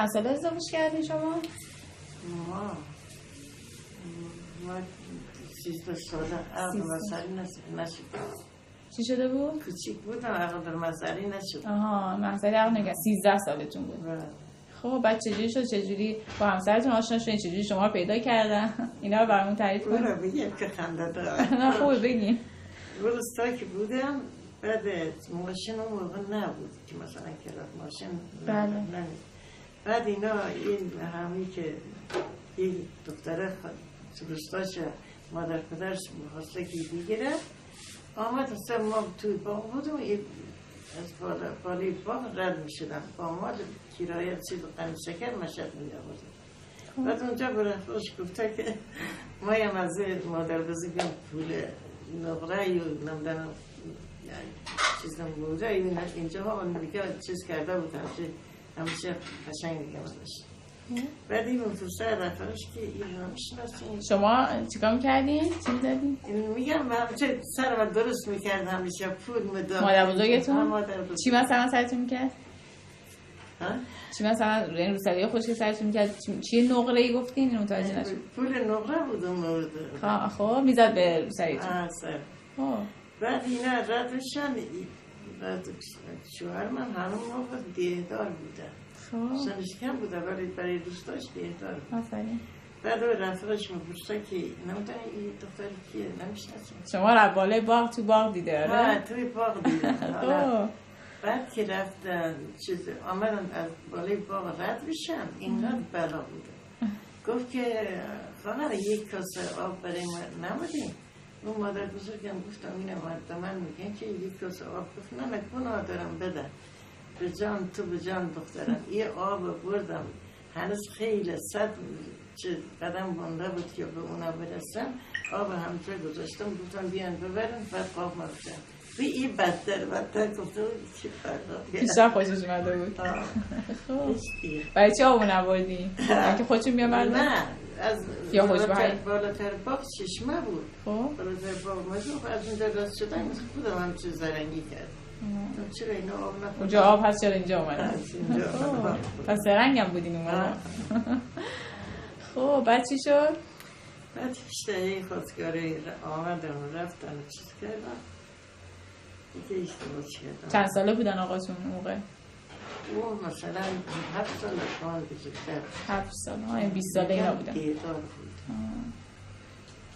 چند ساله ازدواج کردین شما؟ ما 13 ساله عقد مسئله نشد. چی شده بود؟ کوچیک بودم عقد مسئله نشد. آها مسئله عقد نگه 13 سالتون بود. خب بعد چجوری شد؟ چجوری با همسرتون آشنا شدین؟ چجوری شما رو پیدا کردن؟ اینا رو برامون تعریف کنید. برو بگیم که خنده داره. نه خوبه بگین. روستا که بودم بعد ماشین اون موقع نبود که مثلا کلاس ماشین بله. بعد اینا این همی که یک دختره روستاش مادر پدرش می‌خواسته که بگیره آمد اصلا ما توی باغ بودم از بالای باغ رد می‌شدم با آمد کرایه چیز قند شکر مشهد می‌آوردم. بعد اونجا برای خوش گفته که ما هم از مادر بزرگم پول نقره یا نمیدونم چیز نموده اینجا ها دیگه چیز کرده بود همیشه قشنگ دیگه داشت. بعد این فرصت رفتارش که اینا میشناسین. شما چیکار می‌کردین؟ چی می‌زدین؟ میگم همیشه سرم درست می‌کرد همیشه پول میداد. مادر بزرگتون؟ چی مثلا سرتون می‌کرد؟ چی مثلا روسری خوش که سرتون می‌کرد؟ چی نقره‌ای گفتین؟ اینو متوجه نشدم. پول نقره بود اون مورد. خب میزد به روسریتون. سر. بعد اینا ردشن شوهر من همون موقع دیهدار بوده. سنش کم بوده ولی برای دوستاش دیهدار بود. بعد رفقش می‌پرسه که نمی‌دونی این دختری کیه نمی‌شناسم. شما رو بالای باغ تو باغ دیده آره؟ ها توی باغ دیدم. بعد که رفتن چیز آمدن از بالای باغ رد بشم اینقدر بلا بوده. گفت که خانم یک کاسه آب برای ما نمودیم. اون مادر بزرگم گفتم اینه من میگن که یک کاسه آب گفت نه گناه دارم بده به جان تو به جان دخترم یه آب بردم هنوز خیلی صد قدم مونده بود که به اونا برسم آب همجا گذاشتم گفتم بیان ببرن بعد آب مفتم به این بدتر گفته بود که بیشتر خوشش اومده بود. برای چه آبو نبردی؟ که خودشون بیامرد؟ نه از بالاتر باغ چشمه بود بالاتر باغ مجموع از اونجا راست شدن خودم هم چیز زرنگی کرد چرا اینا آب نخورد؟ اونجا آب هست چرا اینجا اومده؟ پس زرنگ هم بودین اومده. خب بعد چی شد؟ بعد اشتهی خواستگاری آمدن و رفتن و چیز کردن دیگه اشتباه کردن. چند ساله بودن آقاتون موقع؟ او مثلا 7 سال کار بزرگتر 7 سال ها 20 ساله اینا بودن. دیدار بود.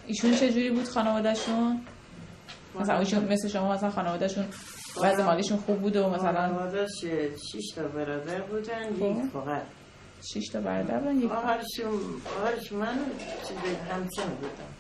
ایشون چجوری بود خانوادهشون؟ مثلا ایشون مثل شما مثلا خانوادهشون وضع مالیشون خوب بود و مثلا خانوادهش 6 تا برادر بودن یک خواهر 6 تا برادر بودن یک خواهرش من همسن بودم.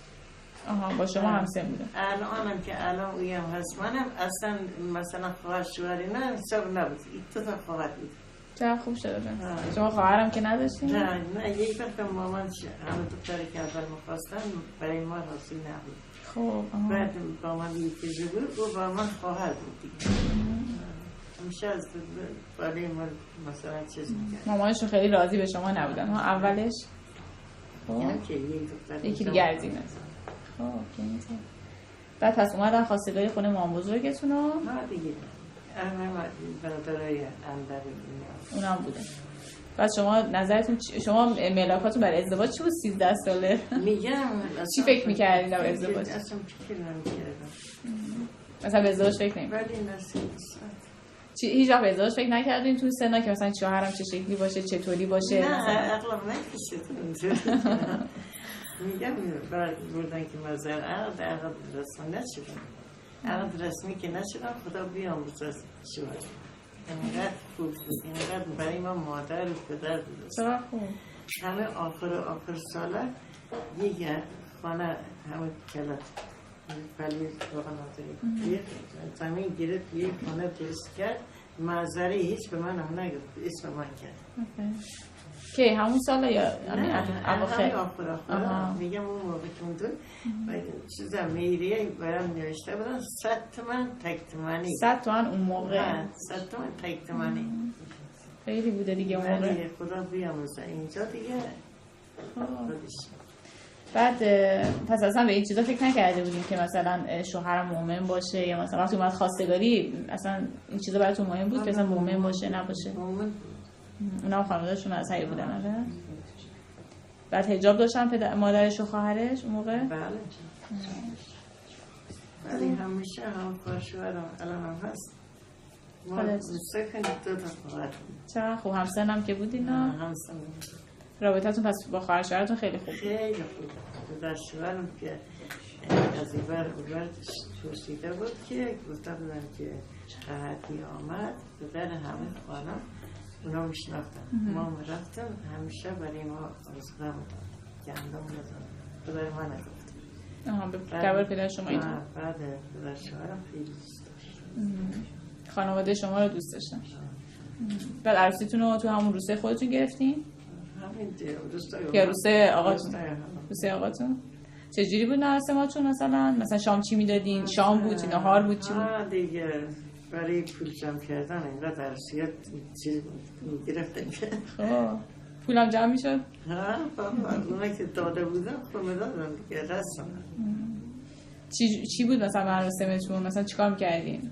آها با شما همسن بودن. الانم که الان اویم هست منم اصلا مثلا خواهر شوهری نه حساب نبود این تا خواهر بود. چه خوب شده بودن. شما خواهرم که نداشتین؟ نه یک وقت مامان همه دختری که اول می‌خواستن برای ما حاصل نبود. خب بعد با من یکی بود و با من خواهر بود دیگه. همیشه از برای ما مثلا چیز می‌کرد. مامانشون خیلی راضی به شما نبودن ها اولش؟ یعنی که یک دختر یکی دیگه ارزینه. خب بعد پس اومدن خواستگاری خونه مام بزرگتون رو؟ نه دیگه برادرای اندر اونم بودن. بعد شما نظرتون شما ملاکاتون برای ازدواج چی بود 13 ساله؟ میگم چی فکر می‌کردین در ازدواج؟ اصلا فکر نمی‌کردم. مثلا به ازدواج فکر نمی‌کردین؟ ولی نصیب هیچ وقت به ازدواج فکر نکردین تو سنا که مثلا شوهرم چه شکلی باشه چطوری باشه؟ نه عقلم نکشید. میگم بردن که مزار عقد رسمی نشدم. عقد رسمی که نشدم خدا بیامرزه از شوهر. اینقدر خوب بود اینقدر برای ما مادر و پدر بود. چرا خوب؟ همه آخر ساله یک خانه همه کلت پلی واقعا نداری یک زمین گرفت یک خانه درست کرد مزاره هیچ به من هم نگفت اسم من کرد. که همون ساله یا همه آخر میگم اون موقع که اون دون چیزا میریه برام نوشته بودن 100 تومن تک تومنی 100 تومن اون موقع 100 تومن تک تومنی خیلی بوده دیگه اون موقع. خدا بیامرزه اینجا دیگه. بعد پس اصلا به این چیزا فکر نکرده بودیم که مثلا شوهرم مؤمن باشه یا مثلا وقتی اومد خواستگاری اصلا این چیزا براتون مهم بود که مثلا مؤمن باشه نباشه؟ مؤمن اونا هم خانواده‌شون مذهبی بودن آره؟ بعد حجاب داشتن مادرش و خواهرش اون موقع؟ بله. ولی همیشه هم خواهرشوهرم الان هم هست. ما سکن 2 تا خواهر. چقدر خوب همسن هم که بودین؟ همسن. رابطتون پس با خواهرشوهرتون خیلی خوب؟ خیلی خوب. پدرشوهرم که از این بر پرسیده بود که گفته بودن که قحطی آمد پدر همه خانم اونا میشناختن. ما رفتم همیشه برای ما اصغر گندم بزن پدر من نگفت. به قبر پدر شما اینطور؟ بعد پدر شوهرم خیلی دوست داشت. خانواده شما رو دوست داشتن. بعد عروسیتون رو تو همون روسته خودتون گرفتین؟ همین روستای یا روسته آقاتون؟ روسته آقاتون؟ چجوری بود مراسماتون مثلا شام چی میدادین؟ شام بود؟ نهار بود؟ چی بود؟ دیگه برای پول جمع کردن اینقدر عروسیت چیزی میگرفتن که پولم جمع میشد؟ بابا اونایی که داده بودم خود میدادن دیگه رسم. چی بود مثلا مراسمتون؟ مثلا چیکار میکردین؟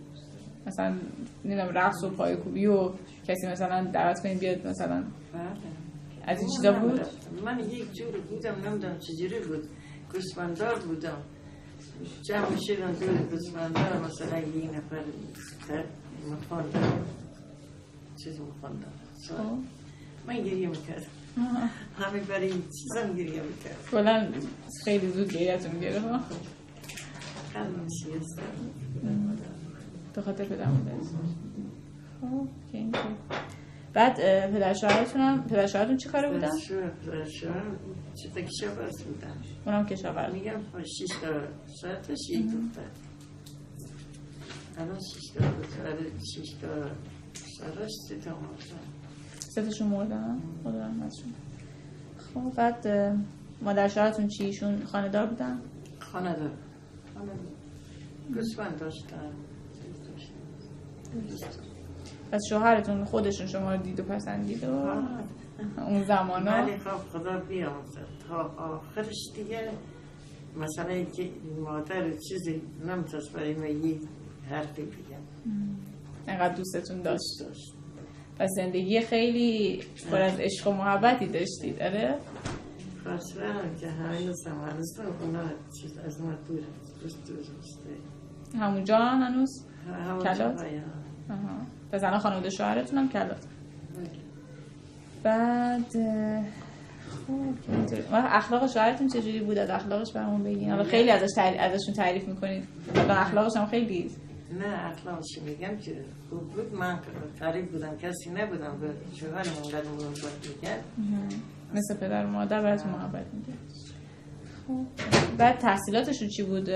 مثلا نمیدونم رقص و پایه‌کوبی و کسی مثلا دعوت کنین بیاد مثلا از این چیزا بود؟ من یک جور بودم نمیدونم چجوری بود گوسفنددار بودم جمع شدم دور گوسفنددار مثلا یک نفر مخواندم چیز مخواندم من گریه میکردم همه برای این چیزم گریه میکردم کلا خیلی زود گریه‌تون گرفت قلبم شکست به خاطر پدر مادر. بعد پدرشوهرتون چی کاره بودن؟ پدرشوهرم کشاورز بودن. اونم کشاورز. میگم 6 تا شرطش یک دختر. الان 6 تا شرطش 3 تا مردن. 3 تاشون مردن؟ خدا رحمتشون. خب بعد مادر شوهرتون چی؟ ایشون خانه‌دار بودن؟ خانه‌دار. گوسفند داشتن. پس شوهرتون خودشون شما رو دید و پسندید و اون زمانا ولی خب خدا بیامرزد تا آخرش دیگه مثلا اینکه مادر چیزی نمیتونست برای من یک حرفی بگم انقدر دوستتون داشت. پس زندگی خیلی پر از عشق و محبتی داشتید آره؟ خواهرم که هنوز هم اونا چیز از ما دور دوسته همونجا هنوز؟ کلات؟ همونجا پس الان خانواده شوهرتون هم کلات. بعد خب اخلاق شوهرتون چجوری بود؟ از اخلاقش برامون بگین. حالا خیلی ازشون تعریف میکنید. حالا اخلاقش هم خیلی نه اخلاقش میگم که خوب بود. من غریب بودم کسی نبودم به شوهرم اونقدر محبت میکرد مثل پدر و مادر براتون محبت میکرد. خب بعد تحصیلاتشون چی بود؟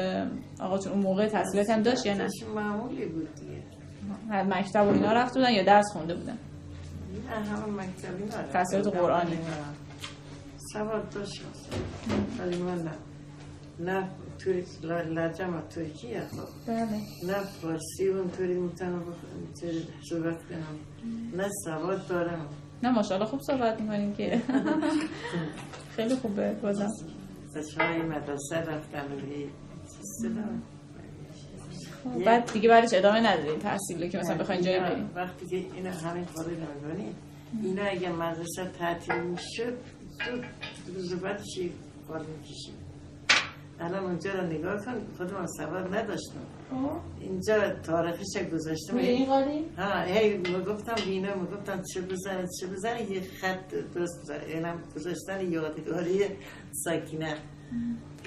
آقاتون اون موقع تحصیلات هم داشت یا نه؟ معمولی بود دیگه. مکتب و اینا رفته بودن یا درس خونده بودن؟ نه همه مکتبی نه. تحصیلات قرآنی سواد داشت ولی من نه لرجم ترکیه نه فارسی اونطوری میتونم صحبت کنم نه سواد دارم. نه ماشاءالله خوب صحبت میکنیم که خیلی خوبه. بازم بچه‌های مدرسه رفتم بعد دیگه بعدش ادامه ندارین تحصیل که مثلا بخواین جایی برین؟ وقتی که اینا همین کارو نمی‌کنی اینا اگه مدرسه تعطیل میشد تو روز بعدش کار می‌کشید. الان اونجا رو نگاه کن خودم سواد نداشتم اینجا تاریخش گذاشتم این قالی؟ هی میگفتم بینا میگفتم چه بزنه یه خط درست بزنه اینم گذاشتن یادگاری سکینه.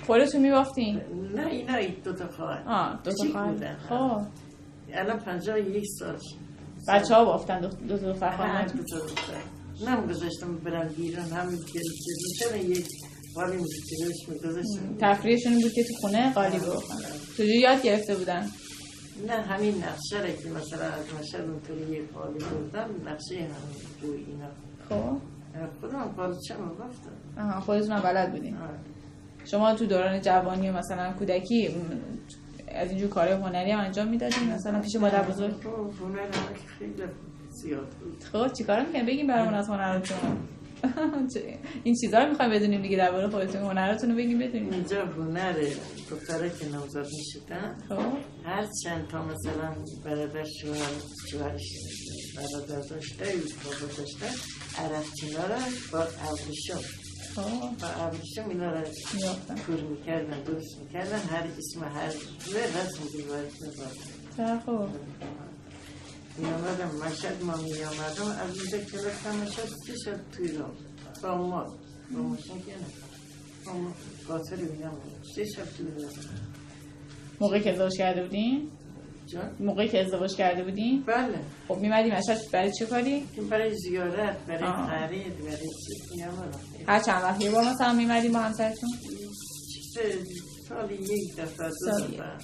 خودتون می‌بافتین؟ نه اینا 2 تا خواهر. 2 تا خواهر. خب الان 51 سال بچه‌ها بافتن 2 تا دختر خواهر. نم گذاشتم برن بیرون همین که یک قالی میگذاشتم. تفریحشون بود که تو خونه قالی بخورن. چجوری یاد گرفته بودن؟ نه همین نقشه را که مثلا از مشهد اونطوری یه قالی بردم نقشه همین روی اینا. خب خودم قالیچه میگفتم. خودتون هم بلد بودین؟ شما تو دوران جوانی و مثلا کودکی از اینجور کارهای هنری هم انجام میدادین مثلا پیش مادر بزرگ؟ هنر هم خیلی زیاد بود. خب چیکار میکنین بگین برامون از هنرتون؟ این چیزا رو میخوایم بدونیم دیگه، درباره خودتون هنراتون رو بگیم بدونیم. اینجا هنر دختره که نوزاد میشدن هر چند تا مثلا برادر شوهرش برادر داشته بابا داشته عرفچینا را با ابریشم اینا را کور میکردن درست میکردن، هر اسم هر رسم دیوارت میبادن. خوب میامدم مشهد، ما میامدم از اینجا که رفتم مشهد 3 شب توی راه با ماشین که نه با قاطری میامدم 3 شب توی راه. موقعی که ازدواج کرده بودین؟ جان؟ موقعی که ازدواج کرده بودین؟ بله. خب میمدی مشهد برای چه کاری؟ برای زیارت، برای خرید، برای چیز میامدم. هر چند وقت یه بار مثلا میمدی با همسرتون؟ سالی 1 دفعه 2 دفعه.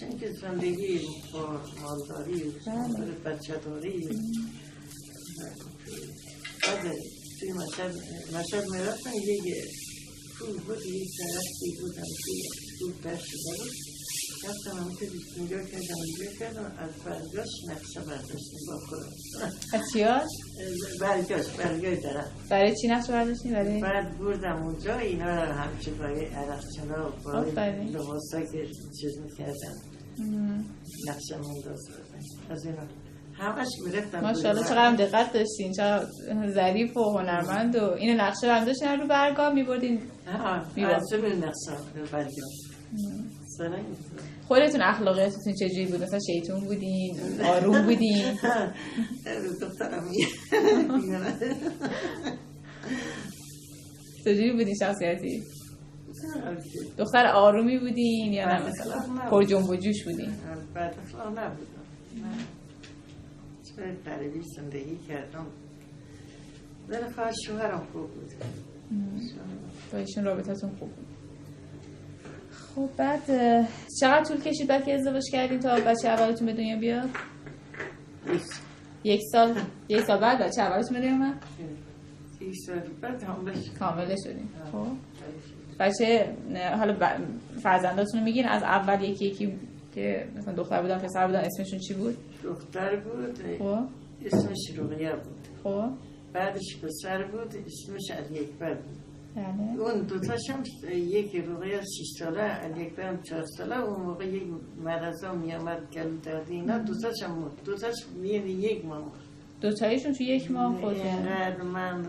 چون که زندگی با مالداری بچه داری بعد توی مشهد میرفتن یک پول بود، یک درستی بود توی پول پرش شده بود، رفتم همونطور نگاه کردم از برگاش نقشه برداشتیم با خودم. از چیاش؟ برگاش درست. برای چی نقشه برداشتیم؟ بعد بردم اونجا اینا را همچه برای عرقچنا و برای لباسا که چیز میکردم نقشه منداز بردم از اینا همش میرفتم. ماشاءالله چقدر دقت داشتین، چقدر ظریف و هنرمند. و این نقشه رو هم داشتین رو برگاه میبردین؟ از روی نقشه رو برگاه. خودتون اخلاقیاتتون چجوری بود؟ مثلا شیطون بودین؟ آروم بودین؟ دخترم چجوری بودین شخصیتی؟ دختر آرومی بودین یا نه مثلا پر جنب و جوش بودین؟ بعد اخلاق نبودم، چه غریبی زندگی کردم. در خواهد شوهرم خوب بود، با ایشون رابطتون خوب بود. خب بعد چقدر طول کشید بعد که ازدواج کردین تا بچه اولتون به دنیا بیاد؟ 1 سال. 1 سال بعد بچه اولتون به دنیا اومد؟ 1 سال بعد کاملش شدین. خب بچه حالا فرزنداتون رو میگین از اول یکی که مثلا دختر بودن پسر بودن اسمشون چی بود؟ دختر بود. خب اسمش رقیه بود. خب بعدش پسر بود اسمش علیپور بود. بله. اون دوتاش هم یکی رقیه 6 ساله، علیپور هم 4 ساله. اون موقع یک مرضا میامد گلو دردی اینا، دوتاش هم مرد. دوتاش میانی 1 ماه مرد. دوتایشون تو 1 ماه خود؟ اینقدر من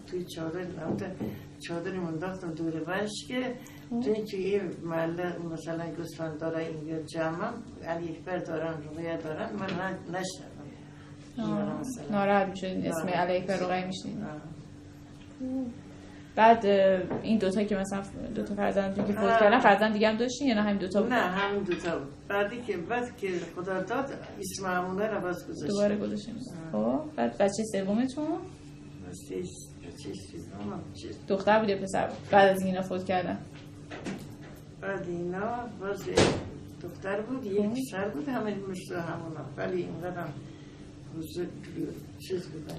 توی چادر منداختم دور برش که توی محله مثلا گوسفند داره اینجا جمعم علیپور دارن رقیه دارن، من نشنم. ناراحت میشدین اسم علیپور رقیه میشنین؟ بعد این دوتا که مثلا دوتا فرزندتون که فوت کردن، فرزند دیگه هم داشتین یا نه همین دوتا بود؟ نه همین دوتا بود. بعد که خدا داد اسم همونه رو باز گذاشتیم، دوباره گذاشتیم. خب بعد بچه سومتون؟ دختر بود یا پسر بود بعد از اینا فوت کردن؟ بعد اینا باز دختر بود، یک پسر بود، همه مثل همونا، ولی اینقدر چیز بودن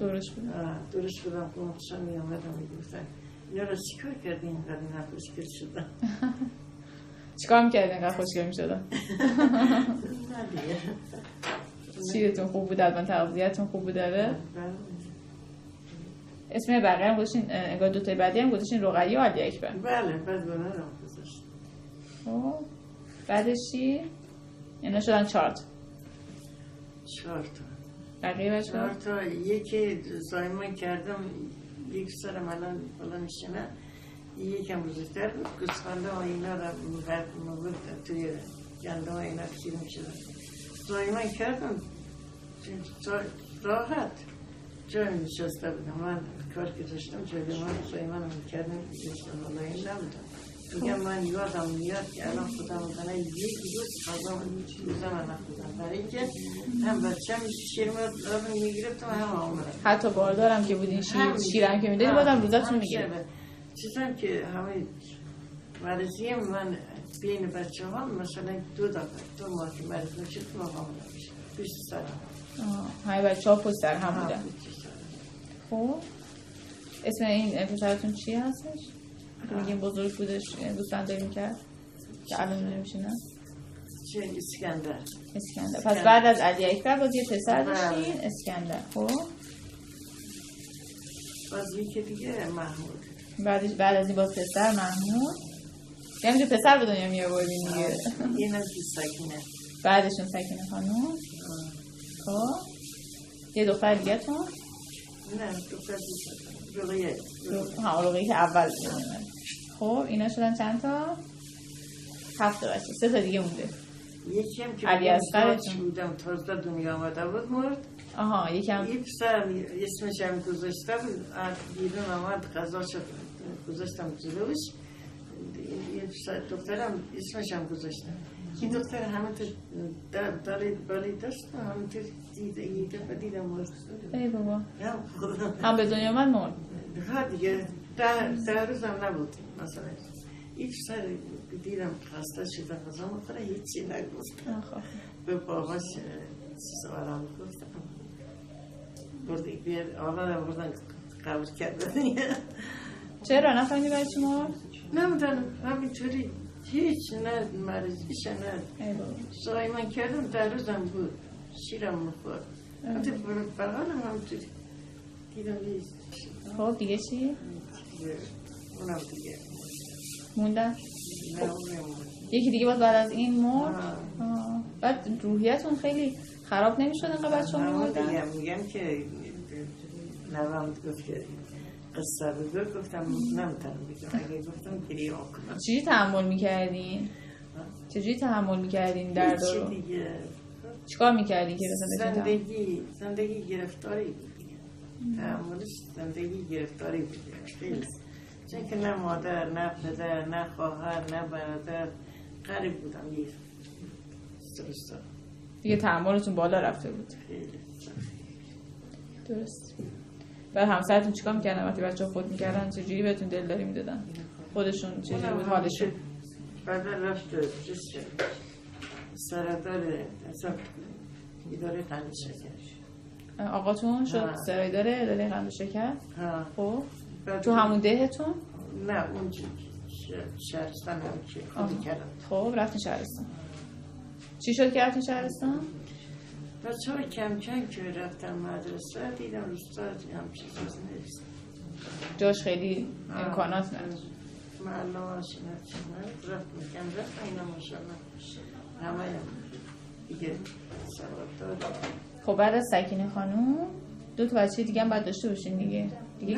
دورش بودم که مخشن می آمدم میگفتن اینا را چیکار کردی اینقدر اینا خوشگل شدن؟ چیکار میکردی اینقدر خوشگل میشدن؟ شیرتون خوب بود، البته تغذیه‌تون خوب بود داره؟ اسم بقیه هم گذاشتین، انگار دوتای بعدی هم گذاشتین رقیه و علیپور؟ بله بعد گونه رو گذاشتین. خب بعدش چی؟ اینا شدن 4 تا. 4 تا بقیه بچه 4 تا. یکی زایمان کردم، یک سر ملان نشنه، یکم بزرگتر بود، گوسفنده و اینا را مورد توی گنده و اینا کیر میشدن. زایمان کردم راحت جای نشسته بودم، من کار که داشتم جای من زایمان میکردم، ملایم نبودم. میگم من یادم میاد که الان خودم کنه یک روز خواهم روزه من نخودم، برای اینکه هم بچه هم شیر رو میگرفتم هم آمرم. حتی باردارم که بودین شیرم که میدهید بادم روزتون رو میگرفت. چیزم که همه مرضی من بین بچه ها مثلا 2 ماه که مرض نشد ما آمرم میشه پشت سر همه بچه ها پشت سر هم بودن. خب اسم این پسرتون چی هستش؟ میگیم بزرگ بودش گوسفنداری میکرد که الان نمیشه نه؟ چه اسکندر. پس بعد از علیپور باز یه پسر داشتین اسکندر. خب باز یکی دیگه محمود. بعد از این باز پسر محمود. یعنی پسر به دنیا می آوردین دیگه. این از سکینه. بعدشون سکینه خانم. خب یه دختر دیگه تون؟ نه دختر دیگه. رقیه. ها رقیه که اول بودن. خب اینا شدن چند تا؟ 7 بچه. 3 تا دیگه مونده. یکی هم که علی اصغر بودم تازه دنیا آمده بود مرد. آها یکم این پسر اسمش هم گذاشته بود بیرون آمد غذا شد گذاشتم جلوش. این پسر دخترم اسمش هم گذاشتم. این دختر همونطور داره بالی داشت همونطور دیدم مرد. ای بابا هم به دنیا آمد مرد. ها دیگه 10 روز هم نبود مثلا. این پسر دیدم خسته شده غذا میخوره هیچی نگفتم. به باباش سوالم گفتم بردی بیاد آمدم بردن قبول کردن. چرا نفهمیدی برای چی مرد؟ نمیدونم همینطوری هیچ نه مریضیش نه سوای من کردم 10 روزم بود شیرم میخورد حتی بغلم همینطوری دیدم نیست. خب دیگه چی؟ اونم دیگه موندن؟ نه اونم یکی دیگه باز بعد از این مرد؟ بعد روحیتون خیلی خراب نمیشد انقدر بچه ها میمردن؟ میگم که نوام گفت که قصه بگو گفتم نمیتونم بگم اگه گفتم گریه آکنم. چجوری تحمل میکردین؟ چجوری تحمل میکردین درد رو؟ چی دیگه؟ چیکار میکردین که زندگی گرفتاری بود دیگه. تحملش زندگی گرفتاری بود خیلی. چون که نه مادر نه پدر نه خواهر نه برادر غریب بودم یه سرستا دیگه تحملتون بالا رفته بود. خیلی درست. بعد همسرتون چیکار میکردن وقتی بچه‌ها خود میکردن؟ چجوری بهتون دلداری میدادن؟ خودشون چجوری بود حالشون؟ بعد رفت سردار اصلا اداره قند شکر. آقاتون شد سرایدار اداره قند شکر؟ خب تو همون دهتون؟ نه اون شهرستان هم که خودی کردم. خب رفتین شهرستان. چی شد که رفتین شهرستان؟ بچه های کم کم که رفتم مدرسه دیدم روستا هم چیز نیست. جاش خیلی امکانات نداشت. معلوماش نه رفت میکن رفت اینا ماشاءالله همه هم دیگه سواد داره. خب بعد از سکینه خانوم 2 تا بچه دیگه هم باید داشته باشین دیگه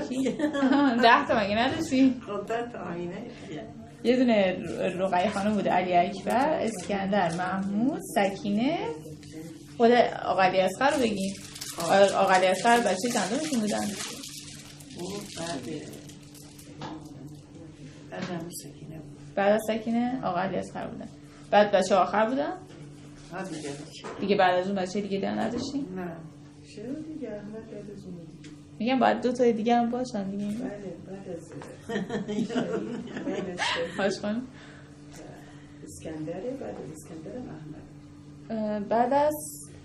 کی؟ 10 تا مگه نداشتی؟ خب 10 تا آینه یه دونه رقیه خانم بوده، علی اکبر، اسکندر، محمود، سکینه، خود آقا علی اصغر رو بگیم. آقا علی اصغر بچه چندمشون بودن؟ بعد از سکینه آقا علی اصغر بودن. بعد بچه آخر بودن؟ دیگه بعد از اون بچه دیگه نداشتین؟ نه چرا دیگه احمد بعد از اون میگم باید 2 تا دیگه هم باشن دیگه. بله بعد از هاش خانم اسکندره. بعد از اسکندر احمد. بعد از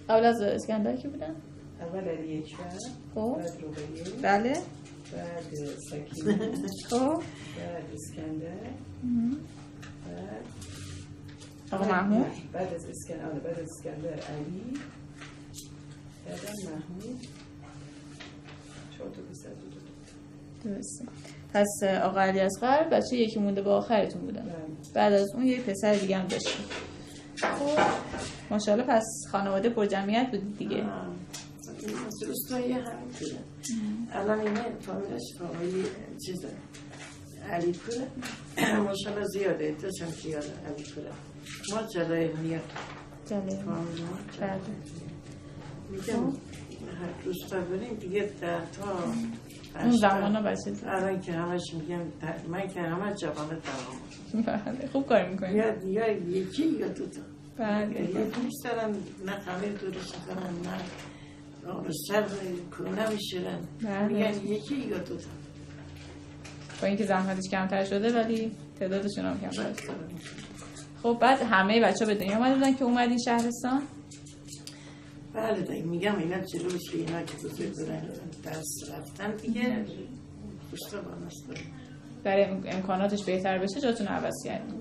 قبل از اسکندر کی بودن؟ اول علی اکبر. خب بعد رقیه. بله. بعد سکینه. خب بعد اسکندر. بعد آقا محمود. بعد از اسکندر علی. بعد محمود. 4 تا پسر بود. درسته. پس آقا علی اصغر بچه یکی مونده با آخرتون بودن. بعد از اون یه پسر دیگه هم داشتیم. خب ماشاءالله پس خانواده پر جمعیت بود دیگه. روستایی همین بوده. الان اینه فامیلش فامیلی چیزه علیپوره. ماشاءالله زیاده داشتم زیاده علیپوره. ما جلوی میاد جلوی بعد میگم روستا بریم دیگه 10 تا اون زمان ها بچه الان که همش میگم من که همه جوانه تمام. خوب کار میکنیم. یا یکی یا 2 تا. بله. یکی نیسترن نه خمیر درست کنن نه سر کنه میشرن. میگن یکی یا 2 تا. با اینکه زحمتش کمتر شده ولی تعدادشون هم کمتر شده. خب بعد همه بچه‌ها به دنیا اومده بودن که اومدین شهرستان؟ بله دیگه میگم اینا جلوش اینا که بزرگ بودن درس رفتن دیگه خوشتا بانسته برای امکاناتش بهتر بشه جاتون عوض کردیم.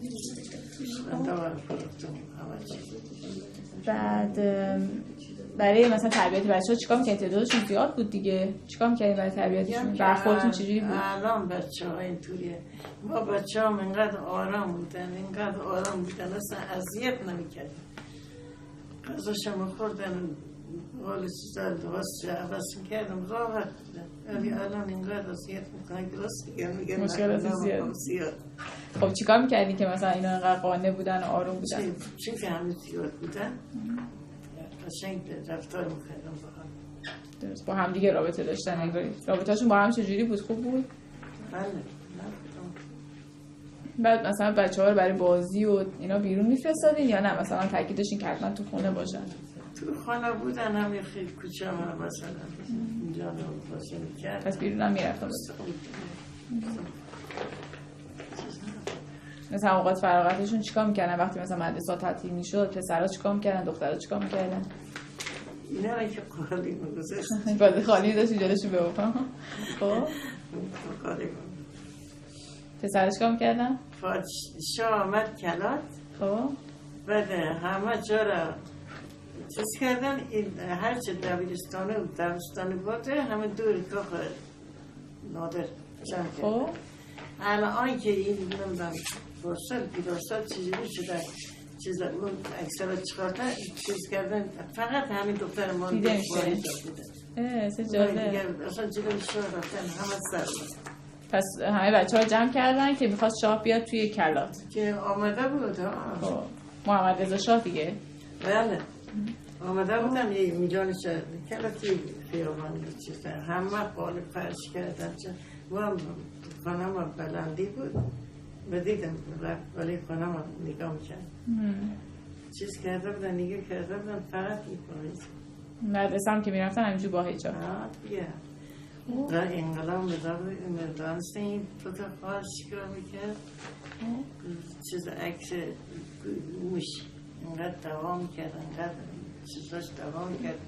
من دوار پرکتم همه چیز. بعد برای مثلا تربیت بچه‌ها چیکار می‌کردید؟ تعدادشون زیاد بود دیگه. چیکار می‌کردید برای تربیتشون؟ برخوردتون چجوری بود؟ الان بچه‌ها اینطوریه. ما بچه‌ها اینقدر آرام بودن اصلا اذیت نمی‌کردن. غذاشون خوردن، حال چیزا درست عوض می‌کردم راحت بودن. ولی الان اینقدر اذیت می‌کنن درست میگن مشکلات زیاد. خب چیکار می‌کردی که مثلا اینا اینقدر قانع بودن و آروم بودن؟ چون که همه زیاد بودن قشنگ رفتار می‌کردن با هم. درست، با هم دیگه رابطه داشتن انگاری. رابطه‌شون با هم چجوری بود؟ خوب بود؟ بله. بعد مثلا بچه‌ها رو برای بازی و اینا بیرون می‌فرستادین یا نه مثلا تاکید داشتین که حتما تو خونه باشن؟ تو خانه بودن، همین خیلی کوچه ما مثلا اینجا رو بازی می‌کرد. پس بیرون هم می‌رفتن. مثلا اوقات فراغتشون چیکار می‌کردن وقتی مثلا مدرسه تعطیل می‌شد؟ پسرا چیکار می‌کردن؟ دخترا چیکار می‌کردن؟ اینا رو که خالی می‌گذاشت. باز خالی داشت جلوشون ببوفم. خب خالی. پسرا چیکار می‌کردن؟ شاه آمد کلات. خب بعد همه جا را چیز کردن، این هرچه دبیرستانی بوده همه دور کاخ نادر جمع کردن. خب الان که این نمیدونم بیراسل چیزی شده چیزا اون اکثر چکارتا چیز کردن، فقط همین دختر ما دیده میشه. سه جالب. اصلا جلوی شاه رفتن همه سر بود. پس همه بچه‌ها جمع کردن که می‌خواست شاه بیاد توی کلات که آمده بود. خب محمد رضا شاه دیگه. بله آمده بودن یه میجانش کلاتی خیابان چیزا همه قالب فرش کردن. من خانم بلندی بود بدیدم رفت ولی خانم نگاه میکرد چیز کرده بودن نگاه کرده بودن فقط میکنید مدرسه هم که میرفتن همینجور با هیچا دیگه و انقلاب دانسته این دوتا خواهد شکر میکرد چیز عکس موش اینقدر دوام میکرد اینقدر چیزاش دوام میکرد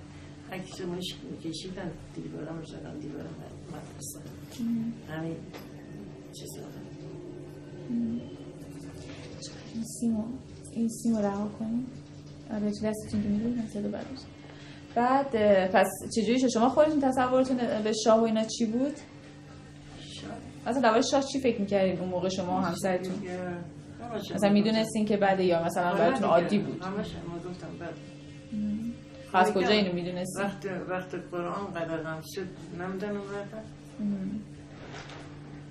عکس موش میکشیدن دیواره میشدن دیواره مدرسه همین چیزا این سیمو رها کنیم آره چه دستتون که میدونی نسید بعدش بعد پس چجوری شد شما خودتون تصورتون به شاه و اینا چی بود؟ اصلا درباره شاه چی فکر میکردین اون موقع شما و همسرتون؟ مثلا میدونستین که بعد یا مثلا براتون عادی بود؟ همش ما گفتم بعد از کجا اینو میدونستین؟ وقت قرآن قدرم شد نمیدونم بعد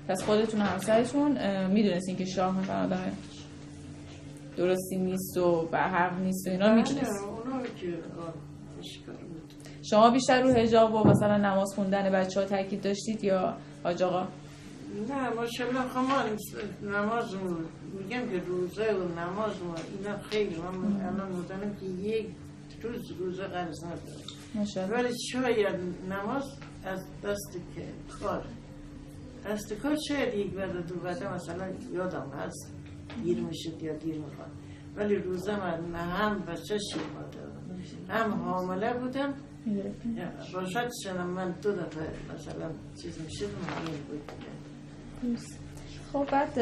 پس خودتون و همسرتون میدونستین که شاه مثلا آدم درستی نیست و برحق نیست و اینا میدونستین؟ اونا که اشکال بود. شما بیشتر رو حجاب و مثلا نماز خوندن بچه‌ها تاکید داشتید یا حاج آقا؟ نه ماشاءالله خواهد نماز میگم که روزه و نماز اینا خیلی من الان میدونم که یک روزه قرض ندارم ماشاءالله ولی شاید نماز از دست کار شاید یک بعد دو بعد مثلا یادم هست دیر میشد یا دیر میخواد ولی روزه من هم بچه شیرماده هم حامله بودم باشد شنم من 2 دفعه مثلا چیز میشد این بود خب بعد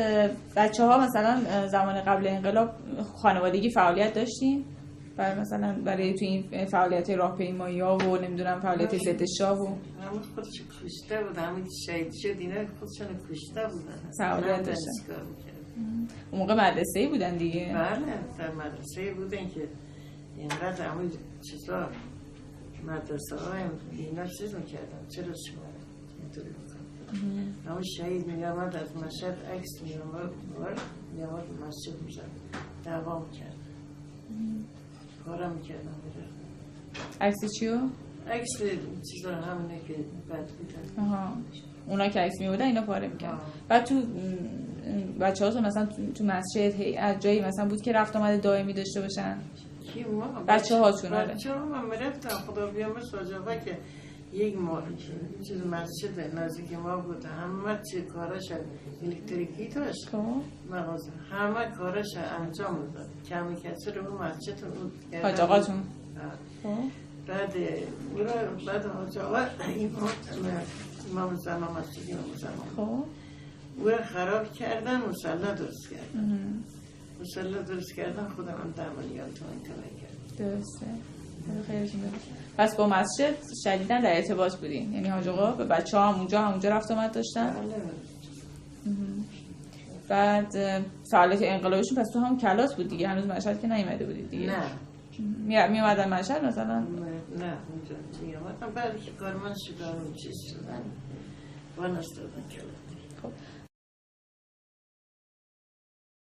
بچه ها مثلا زمان قبل انقلاب خانوادگی فعالیت داشتین؟ برای مثلا برای تو این فعالیت راهپیمایی ها و نمیدونم فعالیت ضد شاه و همون خودش کشته بود همون شهید شد اینا خودشون کشته بودن فعالیت داشتن اون موقع مدرسه‌ای بودن دیگه بله در مدرسه‌ای بودن که اینقدر همون چیزا مدرسه های اینا چیز میکردن چرا شما اینطوری بودن همون شهید میامد از مشهد عکس میامد مسجد میزد دعوا میکرد کارا میکردن عکس چیو؟ عکس چیزا همونه که بد بودن اونا که عکس میبودن اینا پاره میکرد بعد تو بچه ها مثلا تو مسجد جایی مثلا بود که رفت آمد دائمی داشته باشن؟ بچه هاتون بچه ها من میرفتم خدا بیامه ساجابه که یک چیز مسجد نزدیک ما بود همه چی کارش الکتریکی داشت مغازه همه کارش انجام داد کمی کسی رو مسجد حاج آقاتون بعد حاج آقا امام زمان مسجدی امام زمان او را خراب کردن مصلی درست کردن مصلی درست کردن خودم هم در عملیات تو این کار کرد درسته خیلیتون بده. پس با مسجد شدیداً در ارتباط بودین، یعنی حاج آقا به بچه‌ها هم اونجا رفت آمد داشتن؟ بعد سالات انقلابشون پس تو همون کلاس بود دیگه، هنوز مشهد که نیومده بودید دیگه؟ نه می اومدن مشهد مثلا؟ نه اونجا می اومدن بعد کارمند شدن چیز شدن وانستادن کلاس. خب